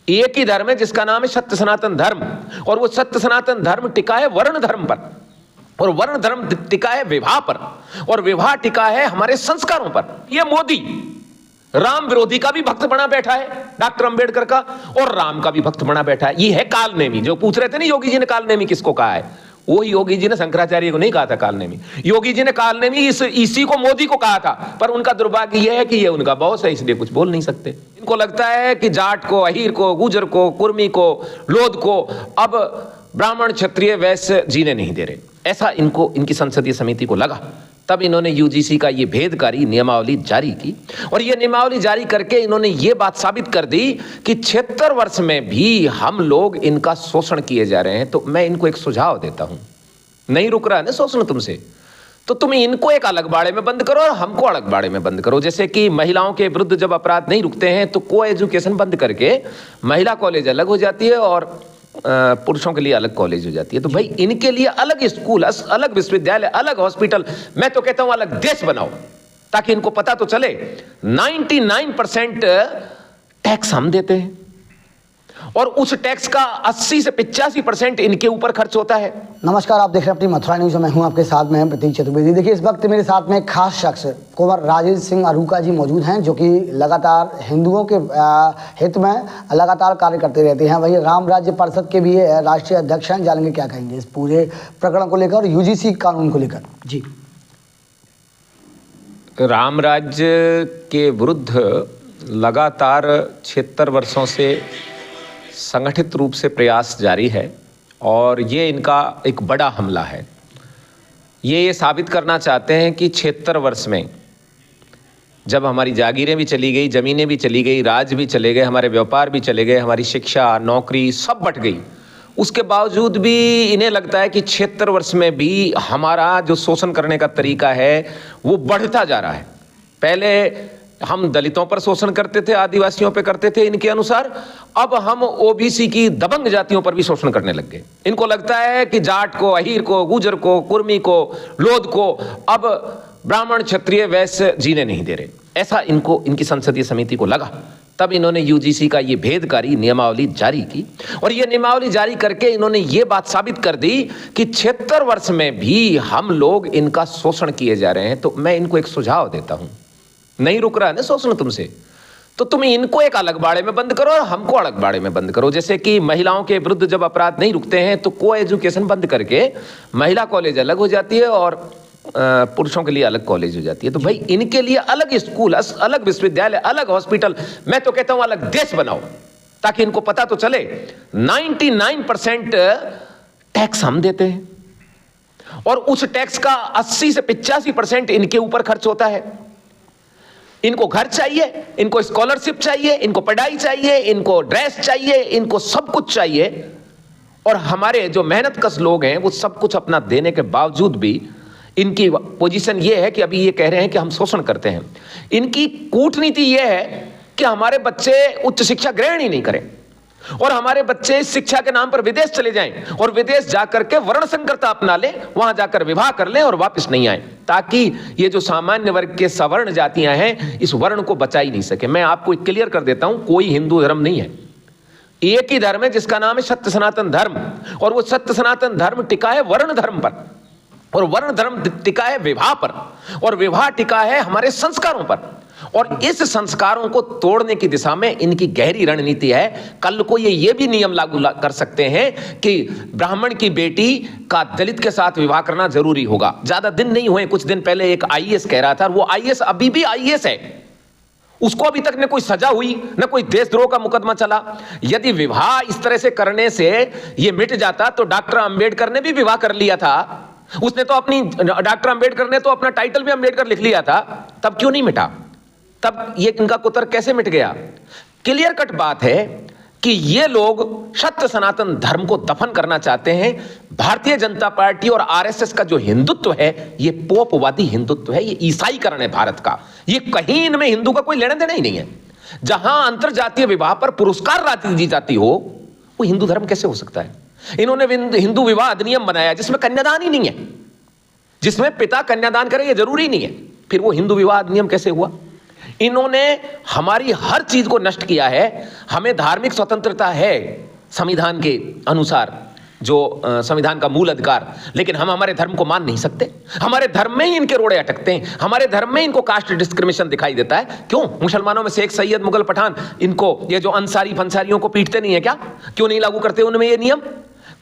एक ही धर्म है जिसका नाम है सत्य सनातन धर्म, और वो सत्य सनातन धर्म टिका है वर्ण धर्म पर, और वर्ण धर्म टिका है विवाह पर, और विवाह टिका है हमारे संस्कारों पर। ये मोदी राम विरोधी का भी भक्त बना बैठा है, डॉक्टर अंबेडकर का, और राम का भी भक्त बना बैठा है। ये है कालनेमी। जो पूछ रहे थे ना योगी जी ने कालनेमी किसको कहा है, वो योगी जी ने शंकराचार्य को नहीं कहा था कालनेमी। योगी जी ने कालनेमी इसी को मोदी को कहा था, पर उनका दुर्भाग्य यह है कि ये उनका बॉस है, इसलिए कुछ बोल नहीं सकते। इनको लगता है कि जाट को, अहीर को, गुजर को, कुर्मी को, लोध को अब ब्राह्मण, क्षत्रिय, वैश्य जीने नहीं दे रहे, ऐसा इनको, इनकी संसदीय समिति को लगा। तब इन्होंने यूजीसी का ये भेदकारी नियमावली जारी की, और ये नियमावली जारी करके इन्होंने ये बात साबित कर दी कि 76 वर्ष में भी हम लोग इनका शोषण किए जा रहे हैं। तो मैं इनको एक सुझाव देता हूं, नहीं रुक रहा है ना शोषण तुमसे, तो तुम इनको एक अलग बाड़े में बंद करो और हमको अलग बाड़े में बंद करो। जैसे कि महिलाओं के विरुद्ध जब अपराध नहीं रुकते हैं तो को एजुकेशन बंद करके महिला कॉलेज अलग हो जाती है और पुरुषों के लिए अलग कॉलेज हो जाती है। तो भाई इनके लिए अलग स्कूल, अलग विश्वविद्यालय, अलग हॉस्पिटल, मैं तो कहता हूं अलग देश बनाओ, ताकि इनको पता तो चले 99% टैक्स हम देते हैं और उस टैक्स का 80 से 85% इनके ऊपर खर्च होता है। नमस्कार, आप देख रहे हैं अपनी मथुरा न्यूज। मैं हूं आपके साथ में प्रतीक चतुर्वेदी। देखिए, इस वक्त मेरे साथ में एक खास शख्स कुंवर राजेश सिंह अरूका जी मौजूद हैं, जो कि लगातार हिंदुओं के हित में लगातार कार्य करते रहते हैं। वही राम राज्य परिषद के भी राष्ट्रीय अध्यक्ष हैं। जानेंगे क्या कहेंगे इस पूरे प्रकरण को लेकर और यूजीसी कानून को लेकर। जी, राम राज्य के विरुद्ध लगातार 76 वर्षों से संगठित रूप से प्रयास जारी है, और ये इनका एक बड़ा हमला है। ये साबित करना चाहते हैं कि 76 वर्ष में जब हमारी जागीरें भी चली गई, ज़मीनें भी चली गई, राज भी चले गए, हमारे व्यापार भी चले गए, हमारी शिक्षा, नौकरी सब बट गई, उसके बावजूद भी इन्हें लगता है कि 76 वर्ष में भी हमारा जो शोषण करने का तरीका है वो बढ़ता जा रहा है। पहले हम दलितों पर शोषण करते थे, आदिवासियों पे करते थे इनके अनुसार, अब हम ओबीसी की दबंग जातियों पर भी शोषण करने लग गए। इनको लगता है कि जाट को, अहीर को, गुजर को, कुर्मी को, लोध को अब ब्राह्मण, क्षत्रिय, वैश्य जीने नहीं दे रहे, ऐसा इनको, इनकी संसदीय समिति को लगा। तब इन्होंने यूजीसी का ये भेदकारी नियमावली जारी की, और ये नियमावली जारी करके इन्होंने ये बात साबित कर दी कि 76 वर्ष में भी हम लोग इनका शोषण किए जा रहे हैं। तो मैं इनको एक सुझाव देता हूं, नहीं रुक रहा है ना शोषण तुमसे, तो तुम इनको एक अलग बाड़े में बंद करो और हमको अलग बाड़े में बंद करो। जैसे कि महिलाओं के विरुद्ध जब अपराध नहीं रुकते हैं तो को एजुकेशन बंद करके महिला कॉलेज अलग हो जाती है और पुरुषों के लिए अलग कॉलेज हो जाती है। तो भाई इनके लिए अलग स्कूल, अलग विश्वविद्यालय, अलग हॉस्पिटल, मैं तो कहता हूं अलग देश बनाओ, ताकि इनको पता तो चले 99% टैक्स हम देते हैं और उस टैक्स का 80 से 85% इनके ऊपर खर्च होता है। इनको घर चाहिए, इनको स्कॉलरशिप चाहिए, इनको पढ़ाई चाहिए, इनको ड्रेस चाहिए, इनको सब कुछ चाहिए, और हमारे जो मेहनतकश लोग हैं वो सब कुछ अपना देने के बावजूद भी इनकी पोजीशन ये है कि अभी ये कह रहे हैं कि हम शोषण करते हैं। इनकी कूटनीति ये है कि हमारे बच्चे उच्च शिक्षा ग्रहण ही नहीं करें और हमारे बच्चे शिक्षा के नाम पर विदेश चले जाएं और विदेश जाकर के वर्ण संकरता अपना लें, वहां जाकर विवाह कर लें और वापस नहीं आए, ताकि ये जो सामान्य वर्ग के सवर्ण जातियां हैं इस वर्ण को बचा ही नहीं सके। मैं आपको क्लियर कर देता हूं, कोई हिंदू धर्म नहीं है, एक ही धर्म है जिसका नाम है सत्य सनातन धर्म, और वो सत्य सनातन धर्म टिका है वर्ण धर्म पर, और वर्ण धर्म टिका है विवाह पर, और विवाह टिका है हमारे संस्कारों पर, और इस संस्कारों को तोड़ने की दिशा में इनकी गहरी रणनीति है। कल को ये भी नियम लागू कर सकते हैं कि ब्राह्मण की बेटी का दलित के साथ विवाह करना जरूरी होगा। ज्यादा दिन नहीं हुए, कुछ दिन पहले एक आईएएस कह रहा था, वो आईएएस अभी भी आईएएस है, उसको अभी तक न कोई सजा हुई न कोई देशद्रोह का मुकदमा चला। यदि विवाह इस तरह से करने से ये मिट जाता तो डॉक्टर अंबेडकर ने भी विवाह कर लिया था, उसने तो अपनी, डॉक्टर अंबेडकर ने तो अपना टाइटल भी अंबेडकर लिख लिया था, तब क्यों नहीं मिटा? तब ये इनका कुतर कैसे मिट गया? क्लियर कट बात है कि ये लोग सत्य सनातन धर्म को दफन करना चाहते हैं। भारतीय जनता पार्टी और आरएसएस का जो हिंदुत्व है ये पोपवादी हिंदुत्व है, ये ईसाईकरण है भारत का, ये कहीं इनमें हिंदू का कोई लेना देना ही नहीं है। जहां अंतरजातीय विवाह पर पुरस्कार राशि दी जाती हो वो हिंदू धर्म कैसे हो सकता है? इन्होंने हिंदू विवाह अधिनियम बनाया जिसमें कन्यादान ही नहीं है, जिसमें पिता कन्यादान करे ये जरूरी नहीं है, फिर वो हिंदू विवाह अधिनियम कैसे हुआ? इन्होंने हमारी हर चीज को नष्ट किया है। हमें धार्मिक स्वतंत्रता है संविधान के अनुसार, जो संविधान का मूल अधिकार, लेकिन हम हमारे धर्म को मान नहीं सकते। हमारे धर्म में ही इनके रोड़े अटकते हैं, हमारे धर्म में इनको कास्ट डिस्क्रिमिनेशन दिखाई देता है। क्यों? मुसलमानों में शेख सैयद मुगल पठान, इनको ये जो अंसारी फंसारियों को पीटते नहीं है क्या? क्यों नहीं लागू करते उनमें ये नियम?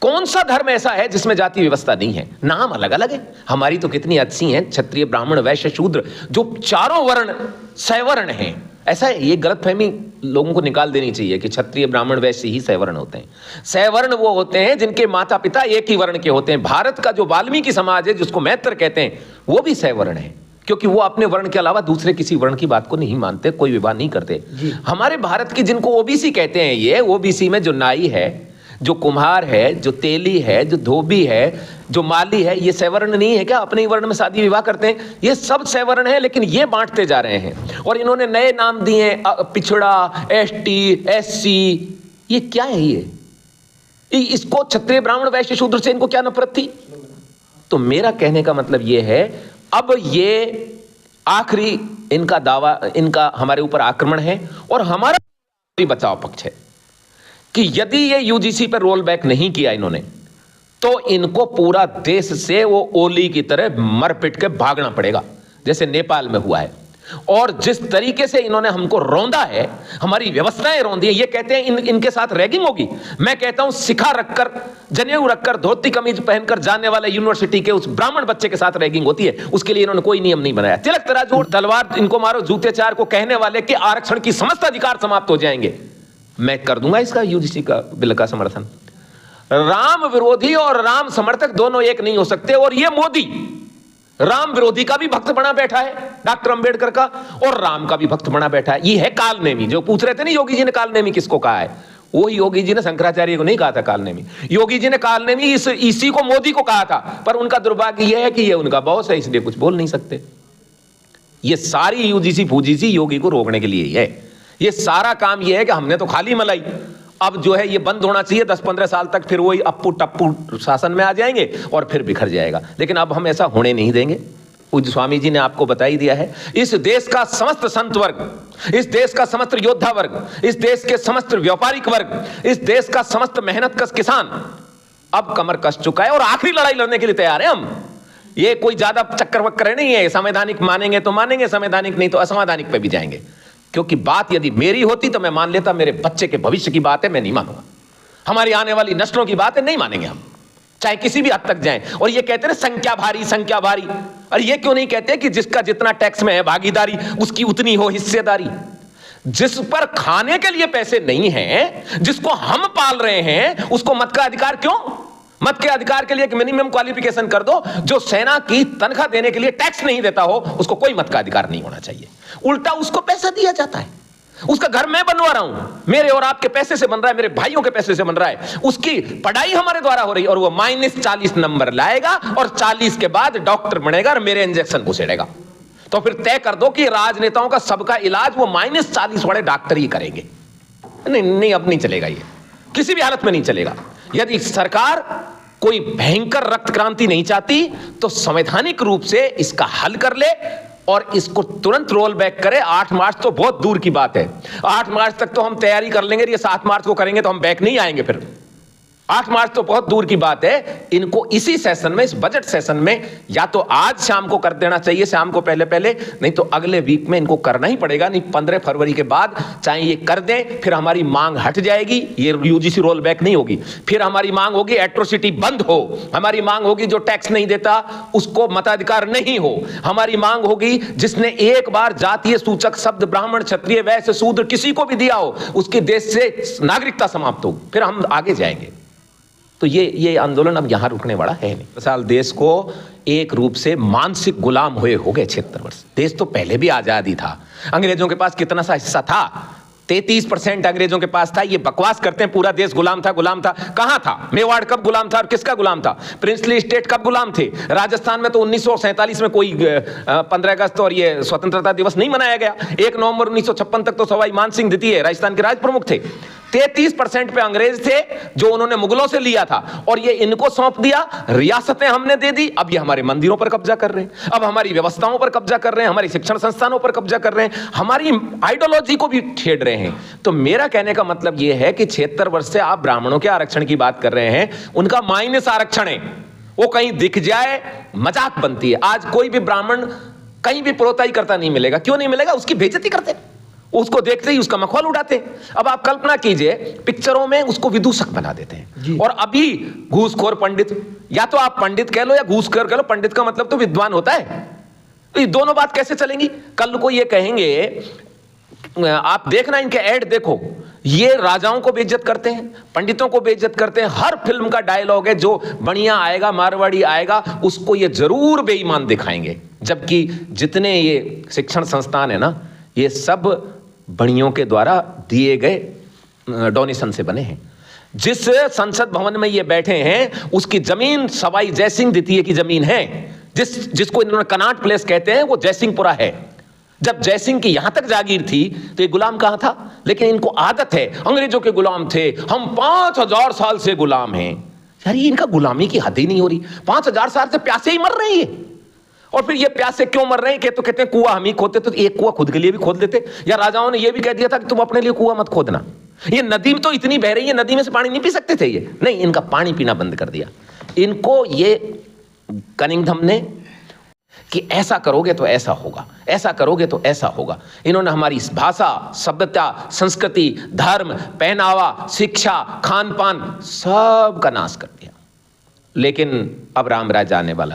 कौन सा धर्म ऐसा है जिसमें जाति व्यवस्था नहीं है? नाम अलग अलग है। हमारी तो कितनी अच्छी हैं, क्षत्रिय ब्राह्मण वैश्य शूद्र, जो चारों वर्ण सैवर्ण हैं। ऐसा है, ये गलतफहमी लोगों को निकाल देनी चाहिए कि क्षत्रिय ब्राह्मण वैश्य ही सैवर्ण होते हैं। सैवर्ण वो होते हैं जिनके माता पिता एक ही वर्ण के होते हैं। भारत का जो वाल्मीकि समाज है, जिसको मैत्र कहते हैं, वो भी सैवर्ण है, क्योंकि वो अपने वर्ण के अलावा दूसरे किसी वर्ण की बात को नहीं मानते, कोई विवाह नहीं करते। हमारे भारत की जिनको ओबीसी कहते हैं, ये ओबीसी में जो नाई है, जो कुम्हार है, जो तेली है, जो धोबी है, जो माली है, ये सैवर्ण नहीं है क्या? अपने ही वर्ण में शादी विवाह करते हैं। ये सब सैवर्ण है, लेकिन ये बांटते जा रहे हैं और इन्होंने नए नाम दिए हैं, पिछड़ा, एसटी, एससी। ये क्या है? ये इसको क्षत्रिय ब्राह्मण वैश्य शूद्र से इनको क्या नफरत थी? तो मेरा कहने का मतलब ये है, अब ये आखिरी इनका दावा, इनका हमारे ऊपर आक्रमण है और हमारा बचाव पक्ष है कि यदि ये यूजीसी पर रोल बैक नहीं किया इन्होंने, तो इनको पूरा देश से वो ओली की तरह मर पिट के भागना पड़ेगा, जैसे नेपाल में हुआ है। और जिस तरीके से इन्होंने हमको रौंदा है, हमारी व्यवस्थाएं रौंदी है। ये कहते हैं इनके साथ रैगिंग होगी। मैं कहता हूं शिखा रखकर, जनेऊ रखकर, धोती कमीज पहनकर जाने वाले यूनिवर्सिटी के उस ब्राह्मण बच्चे के साथ रैगिंग होती है। उसके लिए इन्होंने कोई नियम नहीं बनाया। तिलक तराजू तलवार इनको मारो, जूते चार को कहने वाले के आरक्षण की समस्त अधिकार समाप्त हो जाएंगे। मैं कर दूंगा इसका यूजीसी का बिल का समर्थन। राम विरोधी और राम समर्थक दोनों एक नहीं हो सकते। और ये मोदी राम विरोधी का भी भक्त बना बैठा है, डॉक्टर अंबेडकर का, और राम का भी भक्त बना बैठा है। ये है कालनेमी। जो पूछ रहे थे ना योगी जी ने कालनेमी किसको कहा है, वो योगी जी ने शंकराचार्य को नहीं कहा था कालनेमी। योगी जी ने कालनेमी इसी को मोदी को कहा था, पर उनका दुर्भाग्य यह है कि ये उनका बॉस है, इसलिए कुछ बोल नहीं सकते। ये सारी यूजीसी फूजीसी योगी को रोकने के लिए ही है। ये सारा काम ये है कि हमने तो खाली मलाई, अब जो है ये बंद होना चाहिए 10-15 साल तक, फिर वही अप्पू टप्पू शासन में आ जाएंगे और फिर बिखर जाएगा। लेकिन अब हम ऐसा होने नहीं देंगे। पूज्य स्वामी जी ने आपको बता ही दिया है, इस देश का समस्त संत वर्ग, इस देश का समस्त योद्धा वर्ग, इस देश के समस्त व्यापारिक वर्ग, इस देश का समस्त मेहनतकश किसान अब कमर कस चुका है और आखिरी लड़ाई लड़ने के लिए तैयार है हम। ये कोई ज्यादा चक्कर वक्कर नहीं है। संवैधानिक मानेंगे तो मानेंगे, संवैधानिक नहीं तो असंवैधानिक पे भी जाएंगे। क्योंकि बात यदि मेरी होती तो मैं मान लेता, मेरे बच्चे के भविष्य की बात है, मैं नहीं मानूंगा। हमारी आने वाली नस्लों की बात है, नहीं मानेंगे हम, चाहे किसी भी हद तक जाएं। और ये कहते हैं संख्या भारी, संख्या भारी। और ये क्यों नहीं कहते कि जिसका जितना टैक्स में है भागीदारी, उसकी उतनी हो हिस्सेदारी। जिस पर खाने के लिए पैसे नहीं हैं, जिसको हम पाल रहे हैं, उसको मत का अधिकार क्यों? मत के अधिकार के लिए एक मिनिमम क्वालिफिकेशन कर दो। जो सेना की तनख्वाह देने के लिए टैक्स नहीं देता हो, उसको कोई मत का अधिकार नहीं होना चाहिए। उल्टा उसको पैसा दिया जाता है। उसका घर मैं बनवा रहा हूं, मेरे और आपके पैसे से बन रहा है, मेरे भाइयों के पैसे से बन रहा है। उसकी पढ़ाई हमारे द्वारा हो रही है और वो -40 नंबर लाएगा और 40 के बाद डॉक्टर बनेगा और मेरे इंजेक्शन घुसेड़ेगा। तो फिर तय कर दो कि राजनेताओं का सबका इलाज वो -40 वाले डॉक्टर ही करेंगे। नहीं, अब नहीं चलेगा, ये किसी भी हालत में नहीं चलेगा। यदि सरकार कोई भयंकर रक्त क्रांति नहीं चाहती तो संवैधानिक रूप से इसका हल कर ले और इसको तुरंत रोल बैक करे। 8 मार्च तो बहुत दूर की बात है। 8 मार्च तक तो हम तैयारी कर लेंगे, ये 7 मार्च को करेंगे तो हम बैक नहीं आएंगे। फिर 8 मार्च तो बहुत दूर की बात है। इनको इसी सेशन में, इस बजट सेशन में, या तो आज शाम को कर देना चाहिए, शाम को पहले, नहीं तो अगले वीक में इनको करना ही पड़ेगा। नहीं 15 फरवरी के बाद चाहे ये कर दें, फिर हमारी मांग हट जाएगी, ये यूजीसी रोल बैक नहीं होगी। फिर हमारी मांग होगी एट्रोसिटी बंद हो, हमारी मांग होगी जो टैक्स नहीं देता उसको मताधिकार नहीं हो, हमारी मांग होगी जिसने एक बार जातीय सूचक शब्द ब्राह्मण क्षत्रिय वैश्य शूद्र किसी को भी दिया हो, उसके देश से नागरिकता समाप्त हो। फिर हम आगे जाएंगे। तो ये आंदोलन अब यहां रुकने वाला है नहीं। साल देश को एक रूप से मानसिक गुलाम हुए हो गए 76 वर्ष। देश तो पहले भी आजादी था। अंग्रेजों के पास कितना सा हिस्सा था? 33% अंग्रेजों के पास था। ये बकवास करते हैं पूरा देश गुलाम था, गुलाम था। कहां था? मेवाड़ कब गुलाम था और किसका गुलाम था? प्रिंसली स्टेट कब गुलाम थे? राजस्थान में तो 1947 में कोई 15 अगस्त और ये स्वतंत्रता दिवस नहीं मनाया गया। 1 नवंबर 1956 तक तो सवाई मानसिंह द्वितीय राजस्थान के राज प्रमुख थे। 33% पे अंग्रेज थे जो उन्होंने मुगलों से लिया था, और ये इनको सौंप दिया, रियासतें हमने दे दी। अब ये हमारे मंदिरों पर कब्जा कर रहे हैं, अब हमारी व्यवस्थाओं पर कब्जा कर रहे हैं, हमारी शिक्षण संस्थानों पर कब्जा कर रहे हैं, हमारी आइडियोलॉजी को भी छेड़ रहे हैं। तो मेरा कहने का मतलब यह है कि 76 वर्ष से आप ब्राह्मणों के आरक्षण की बात कर रहे हैं, उनका माइनस आरक्षण है, वो कहीं दिख जाए मजाक बनती है। आज कोई भी ब्राह्मण कहीं भी प्रोताई करता नहीं मिलेगा। क्यों नहीं मिलेगा? उसकी बेइज्जती करते, उसको देखते ही उसका मखौल उड़ाते। अब आप कल्पना कीजिए, पिक्चरों में उसको विदूषक बना देते हैं। और अभी घूसखोर पंडित, या तो आप पंडित कह लो या घूसखोर कह लो, पंडित का मतलब तो विद्वान होता है। तो ये दोनों बात कैसे चलेंगी? कल को ये कहेंगे, आप देखना इनके ऐड देखो, ये राजाओं को बेइज्जत करते हैं, पंडितों को बेइज्जत करते हैं। हर फिल्म का डायलॉग है, जो बढ़िया आएगा, मारवाड़ी आएगा, उसको ये जरूर बेईमान दिखाएंगे। जबकि जितने ये शिक्षण संस्थान है ना, ये सब बणियों के द्वारा दिए गए डोनेशन से बने हैं। जिस संसद भवन में ये बैठे हैं, उसकी जमीन सवाई जयसिंह द्वितीय की जमीन है। जिसको इन्होंने कनाट प्लेस कहते हैं, वो जयसिंहपुरा है। जब जयसिंह की यहां तक जागीर थी तो ये गुलाम कहां था? लेकिन इनको आदत है, अंग्रेजों के गुलाम थे, हम 5000 साल से गुलाम हैं। यार, ये इनका गुलामी की हद ही नहीं हो रही। 5000 साल से प्यासे ही मर रहे हैं। और फिर ये प्यासे क्यों मर रहे हैं? तो कहते हैं कुआं हम ही खोदते, तो एक कुआं खुद के लिए भी खोद लेते। या राजाओं ने ये भी कह दिया था कि तुम अपने लिए कुआं मत खोदना। ये नदी तो इतनी बह रही है, नदी में से पानी नहीं पी सकते थे ये? नहीं, इनका पानी पीना बंद कर दिया। इनको ये कनिंघम ने कि ऐसा करोगे तो ऐसा होगा, ऐसा करोगे तो ऐसा होगा। इन्होंने हमारी भाषा, सभ्यता, संस्कृति, धर्म, पहनावा, शिक्षा, खान पान सब का नाश कर दिया। लेकिन अब राम राज्य आने वाला है।